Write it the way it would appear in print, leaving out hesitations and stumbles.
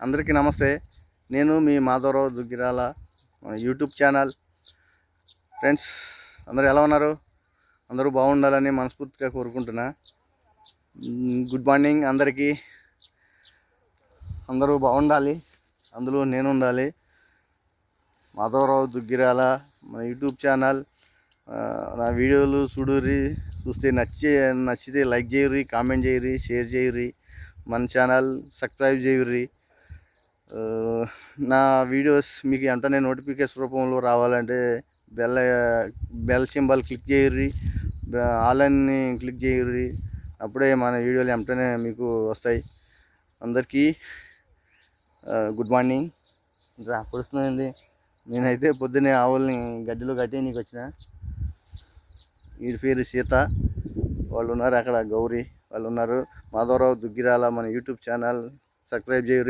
అందరికీ నమస్తే. నేను మీ మాధవరావు దుగ్గిరాల మన యూట్యూబ్ ఛానల్. ఫ్రెండ్స్, అందరూ ఎలా ఉన్నారు? అందరూ బాగుండాలని మనస్ఫూర్తిగా కోరుకుంటున్నా. గుడ్ మార్నింగ్ అందరికీ. అందరూ బాగుండాలి, అందులో నేను ఉండాలి. మాధవరావు దుగ్గిరాల మన యూట్యూబ్ ఛానల్. నా వీడియోలు చూస్తే నచ్చితే లైక్ చేయరి, కామెంట్ చేయరి, షేర్ చేయరి. మన ఛానల్ సబ్స్క్రైబ్ చేయరి. నా వీడియోస్ మీకు వెంటనే నోటిఫికేషన్ రూపంలో రావాలంటే బెల్ సింబల్ క్లిక్ చేయరి, ఆల్ అని క్లిక్ చేయరి. అప్పుడే మన వీడియోలు వెంటనే మీకు వస్తాయి. అందరికీ గుడ్ మార్నింగ్. పొడుస్తుందండి. నేనైతే పొద్దున్నే ఆవుల్ని గడ్డిలో కట్టి నీకు వచ్చిన. వీడి పేరు సీత, వాళ్ళు ఉన్నారు అక్కడ. గౌరీ వాళ్ళు ఉన్నారు. మాధవరావు దుగ్గిరాల మన యూట్యూబ్ ఛానల్ సబ్స్క్రైబ్ చేయరు.